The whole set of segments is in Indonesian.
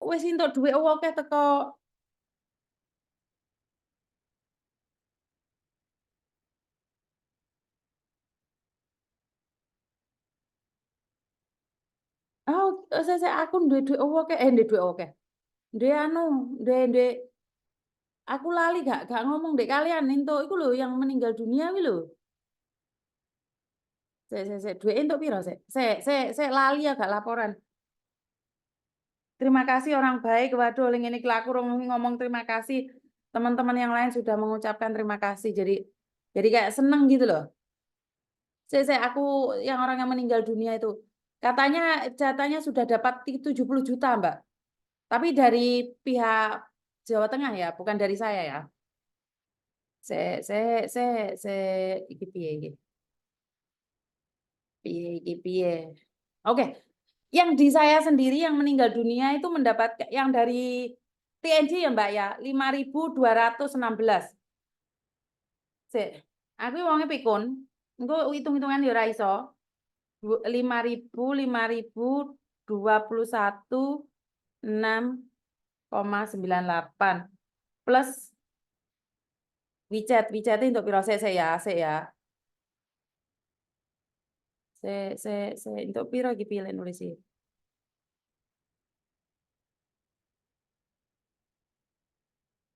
wis entuk dhuwit akeh teko. Oh, saya aku duwe dhuwit akeh, duwe dhuwit akeh. Duwe anu, duwe aku lali gak ngomong dek kalian entuk iku lho yang meninggal dunia kuwi lho. Sik duwe entuk piro sik? Sik lali agak laporan. Terima kasih orang baik. Waduh, ngene iki aku ngomong terima kasih. Teman-teman yang lain sudah mengucapkan terima kasih. Jadi kayak seneng gitu loh. Saya aku yang orang yang meninggal dunia itu. Katanya jatahnya sudah dapat 70 juta, Mbak. Tapi dari pihak Jawa Tengah ya, bukan dari saya ya. Saya iki piye iki? Piye. Oke, yang di saya sendiri yang meninggal dunia itu mendapat yang dari TNJ ya Mbak ya, 5.216. Sik, aku wonge pikun, engko hitung-hitungan ya ora iso. 5.000, 5.021, 6,98 plus WeChat untuk piro sik ya. Sik untuk piro iki pilih nulis iki.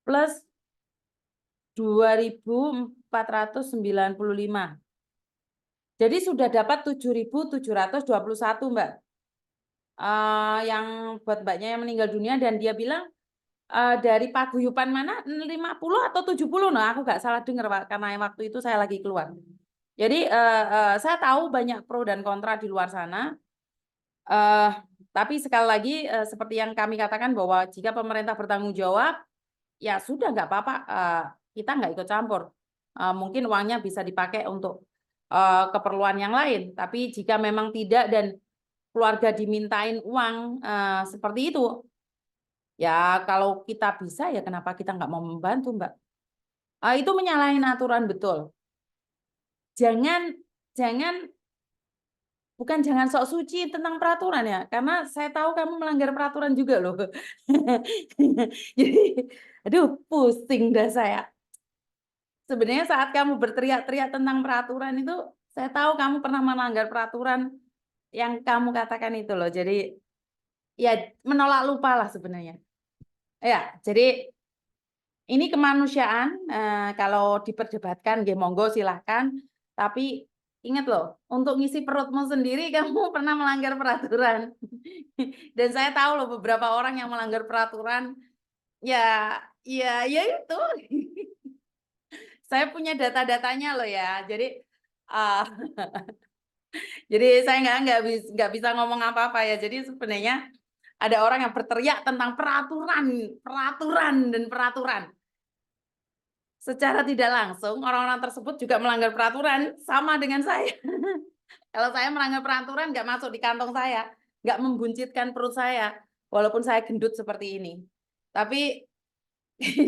Plus 2.495. Jadi sudah dapat 7.721, Mbak. Yang buat Mbaknya yang meninggal dunia dan dia bilang dari paguyuban mana 50 atau 70, nah aku nggak salah dengar Pak, karena waktu itu saya lagi keluar. Jadi saya tahu banyak pro dan kontra di luar sana. Tapi sekali lagi seperti yang kami katakan bahwa jika pemerintah bertanggung jawab, ya sudah nggak apa-apa, kita nggak ikut campur. Mungkin uangnya bisa dipakai untuk keperluan yang lain. Tapi jika memang tidak dan keluarga dimintain uang seperti itu, ya kalau kita bisa ya kenapa kita nggak mau membantu, Mbak? Itu menyalahi aturan betul. Jangan bukan jangan sok suci tentang peraturan ya, karena saya tahu kamu melanggar peraturan juga loh. Jadi, aduh pusing dah saya. Sebenarnya saat kamu berteriak-teriak tentang peraturan itu, saya tahu kamu pernah melanggar peraturan yang kamu katakan itu loh. Jadi ya menolak lupa lah sebenarnya. Ya, jadi ini kemanusiaan. Kalau diperdebatkan, ya monggo silahkan. Tapi ingat loh, untuk ngisi perutmu sendiri kamu pernah melanggar peraturan. Dan saya tahu loh beberapa orang yang melanggar peraturan. Ya itu. Saya punya data-datanya loh ya. Uh, jadi saya nggak bisa ngomong apa-apa ya. Jadi sebenarnya ada orang yang berteriak tentang peraturan. Secara tidak langsung orang-orang tersebut juga melanggar peraturan sama dengan saya. Kalau saya melanggar peraturan nggak masuk di kantong saya, nggak membuncitkan perut saya, walaupun saya gendut seperti ini. Tapi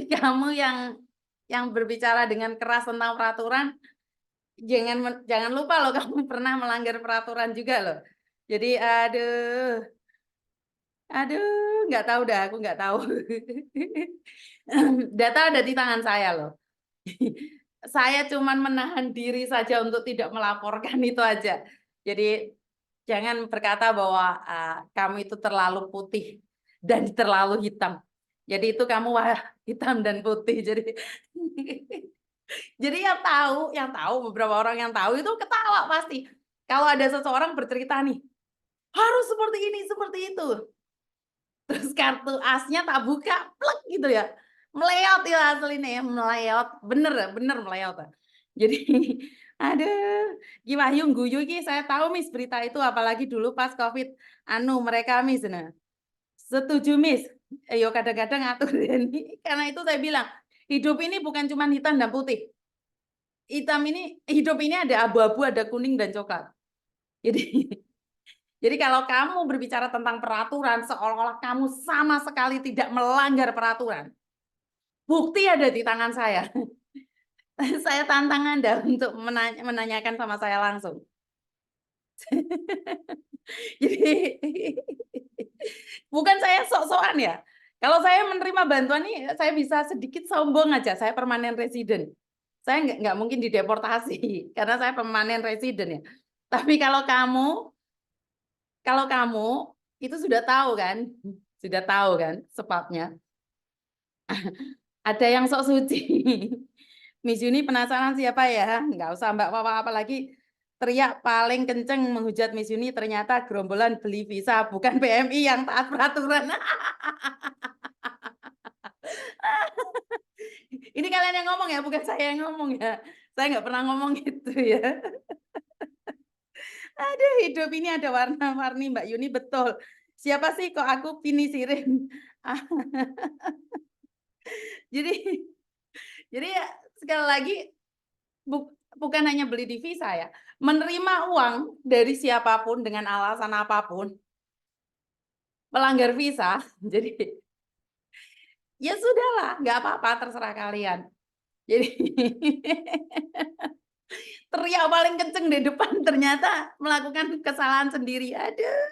kamu yang berbicara dengan keras tentang peraturan, jangan lupa loh kamu pernah melanggar peraturan juga loh. Jadi aduh, nggak tahu dah, aku nggak tahu. Data ada di tangan saya loh. Saya cuman menahan diri saja untuk tidak melaporkan itu aja. Jadi jangan berkata bahwa kamu itu terlalu putih dan terlalu hitam. Jadi itu kamu hitam dan putih. Jadi yang tahu beberapa orang yang tahu itu ketawa pasti. Kalau ada seseorang bercerita nih, harus seperti ini, seperti itu. Terus kartu asnya tak buka, plek gitu ya. Meleot ya aslinya ya, meleot. Bener meleot. Jadi aduh, Ki Wahyu guyu iki saya tahu Miss berita itu apalagi dulu pas Covid mereka Miss nah. Setuju Miss. Yo kadang-kadang atur ini karena itu saya bilang, hidup ini bukan cuma hitam dan putih. Hidup ini ada abu-abu, ada kuning dan coklat. Jadi kalau kamu berbicara tentang peraturan seolah-olah kamu sama sekali tidak melanggar peraturan. Bukti ada di tangan saya. Saya tantang Anda untuk menanyakan sama saya langsung. Jadi Bukan saya sok-sokan ya. Kalau saya menerima bantuan nih, saya bisa sedikit sombong aja. Saya permanen resident. Saya nggak mungkin dideportasi karena saya permanen resident ya. Tapi kalau kamu itu sudah tahu kan sebabnya. Ada yang sok suci. Miss Yuni penasaran siapa ya? Nggak usah Mbak Wawa, apalagi teriak paling kenceng menghujat Miss Yuni ternyata gerombolan beli visa, bukan PMI yang taat peraturan. Ini kalian yang ngomong ya, bukan saya yang ngomong ya. Saya nggak pernah ngomong gitu ya. Aduh, hidup ini ada warna-warni Mbak Yuni, betul. Siapa sih kok aku Pini Sirin? Jadi ya, sekali lagi bukan hanya beli di visa ya, menerima uang dari siapapun dengan alasan apapun, melanggar visa, jadi ya sudahlah, nggak apa-apa, terserah kalian. Jadi teriak paling kenceng di depan ternyata melakukan kesalahan sendiri. Aduh,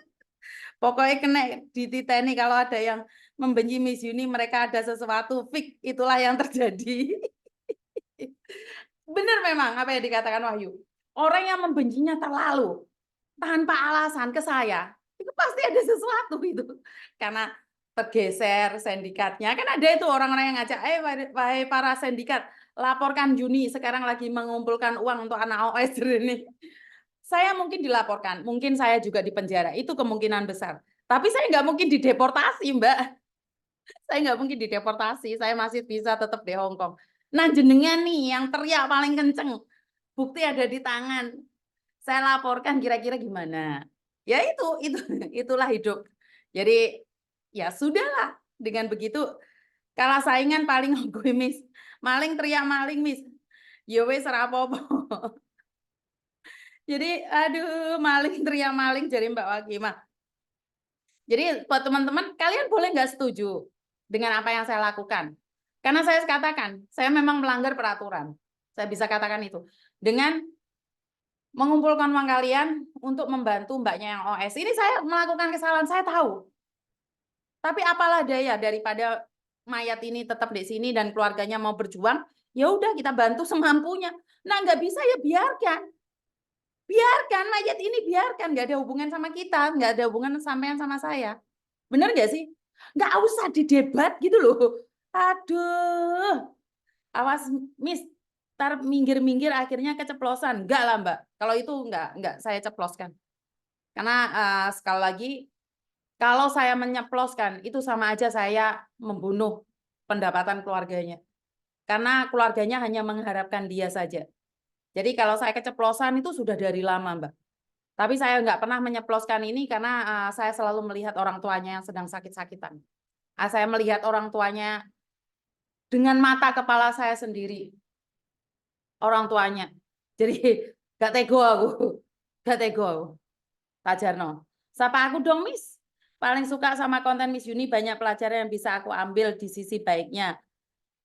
pokoknya kena dititeni kalau ada yang membenci Miss Yuni, mereka ada sesuatu fix, itulah yang terjadi. Benar memang apa yang dikatakan Wahyu. Orang yang membencinya terlalu tanpa alasan ke saya, itu pasti ada sesuatu itu. Karena tergeser sindikatnya. Kan ada itu orang-orang yang ngajak, wahai para sindikat, laporkan Juni, sekarang lagi mengumpulkan uang untuk anak OS ini. Saya mungkin dilaporkan, mungkin saya juga dipenjara, itu kemungkinan besar. Tapi saya nggak mungkin dideportasi, Mbak. Saya nggak mungkin dideportasi, saya masih bisa tetap di Hong Kong. Nah, jenengan nih yang teriak paling kenceng, bukti ada di tangan. Saya laporkan kira-kira gimana? Ya itulah hidup. Jadi ya sudahlah, dengan begitu kalah saingan paling gue Miss. Maling teriak maling Miss. Ya wis ora apa-apa. Jadi aduh, maling teriak maling jadi Mbak Wakimah. Jadi buat teman-teman, kalian boleh nggak setuju dengan apa yang saya lakukan? Karena saya katakan, saya memang melanggar peraturan. Saya bisa katakan itu. Dengan mengumpulkan uang kalian untuk membantu mbaknya yang OS. Ini saya melakukan kesalahan, saya tahu. Tapi apalah daya, daripada mayat ini tetap di sini dan keluarganya mau berjuang, ya udah kita bantu semampunya. Nah, nggak bisa ya biarkan. Biarkan mayat ini, biarkan, nggak ada hubungan sama kita, nggak ada hubungan sampean sama saya. Bener nggak sih? Nggak usah didebat gitu loh. Aduh, awas Miss, ntar minggir-minggir akhirnya keceplosan. Enggak lah Mbak, kalau itu enggak saya ceploskan. Karena sekali lagi, kalau saya menyeploskan, itu sama aja saya membunuh pendapatan keluarganya. Karena keluarganya hanya mengharapkan dia saja. Jadi kalau saya keceplosan itu sudah dari lama Mbak. Tapi saya nggak pernah menyeploskan ini karena saya selalu melihat orang tuanya yang sedang sakit-sakitan. Saya melihat orang tuanya dengan mata kepala saya sendiri. Orang tuanya. Jadi gak tego aku. Gak tego aku. Pak Jarno. Sapa aku dong, Miss. Paling suka sama konten Miss Yuni, banyak pelajaran yang bisa aku ambil di sisi baiknya.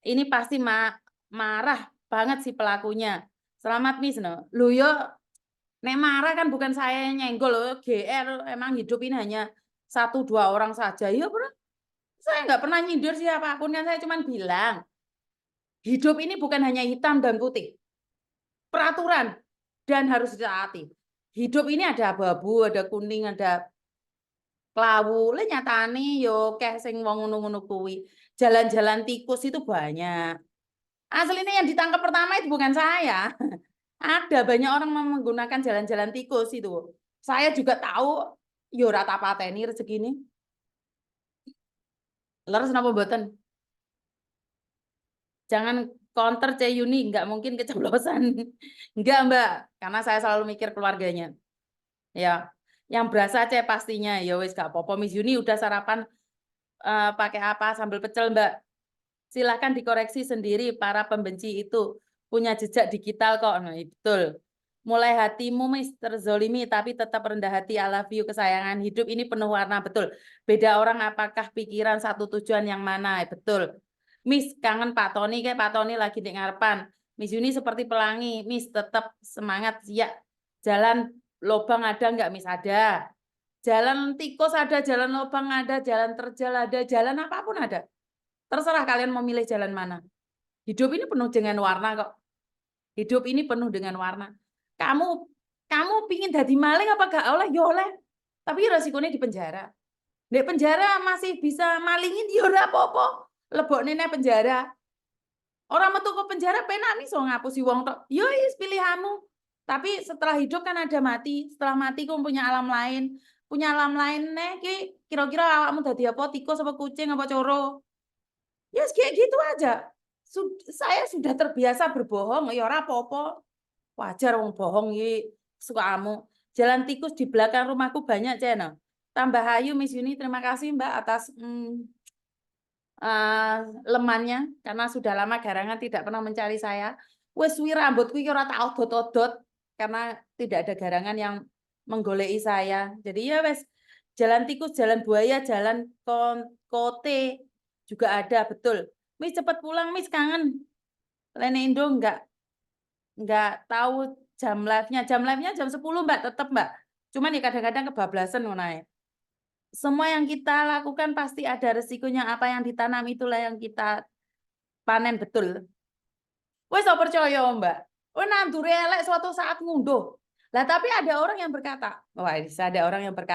Ini pasti marah banget sih pelakunya. Selamat, Miss. No. Lu yo, nek marah kan bukan saya yang nyenggol loh. GR, emang hidup ini hanya 1-2 orang saja. Ya, bro. Saya nggak pernah nyindir siapapun, kan saya cuma bilang. Hidup ini bukan hanya hitam dan putih. Peraturan. Dan harus ditaati. Hidup ini ada abu-abu, ada kuning, ada klawu. Le nyatane yo kayak sing wong ngono-ngono kuwi. Jalan-jalan tikus itu banyak. Aslinya yang ditangkap pertama itu bukan saya. Ada banyak orang menggunakan jalan-jalan tikus itu. Saya juga tahu yo rata pateni rezeki ini. Leres napa mboten? Jangan counter Ceyuni, nggak mungkin keceplosan. Enggak, Mbak, karena saya selalu mikir keluarganya. Ya, yang berasa pastinya. Ya wis gak apa-apa. Miss Yuni udah sarapan pakai apa? Sambal pecel, Mbak. Silahkan dikoreksi sendiri, para pembenci itu punya jejak digital kok. Nah, betul. Mulai hatimu Miss terzolimi tapi tetap rendah hati. I love you kesayangan. Hidup ini penuh warna, betul. Beda orang apakah pikiran satu tujuan yang mana? Betul. Miss kangen Pak Tony, kayak Pak Tony lagi di ngarepan. Miss Yuni seperti pelangi. Miss tetap semangat ya. Jalan lobang ada nggak Miss? Ada. Jalan tikus ada, jalan lubang ada, jalan terjal ada, jalan apapun ada. Terserah kalian mau milih jalan mana. Hidup ini penuh dengan warna kok. Hidup ini penuh dengan warna. Kamu pingin jadi maling apa gak oleh? Ya oleh. Tapi resikonya di penjara. Di penjara masih bisa malingin ya ora apa-apa. Lebokne nang penjara. Orang metu ke penjara penak nih so ngapusi wong tok. Yo wis pilihanmu. Tapi setelah hidup kan ada mati. Setelah mati kamu punya alam lain. Punya alam lain nih kira-kira awakmu dadi apa? Tikus apa kucing apa coro? Ya kayak gitu aja. Saya sudah terbiasa berbohong, ya ora apa-apa. Wajar wong bohong iki sukamu. Jalan tikus di belakang rumahku banyak, Cena. Tambah Ayu Miss Yuni, terima kasih Mbak atas lemannya karena sudah lama garangan tidak pernah mencari saya. Wes suwi rambutku iki ora tak odot-odot karena tidak ada garangan yang menggoleki saya. Jadi ya wes jalan tikus, jalan buaya, jalan kote juga ada, betul. Miss cepet pulang, Miss kangen. Lene Indo enggak tahu jam live-nya. Jam live-nya jam 10, Mbak, tetap, Mbak. Cuman ya kadang-kadang kebablasan ngono. Semua yang kita lakukan pasti ada resikonya. Apa yang ditanam itulah yang kita panen, betul. Wes tak percaya, Mbak. Oh, nandure elek suatu saat ngunduh. Lah tapi ada orang yang berkata, wah, ada orang yang berkata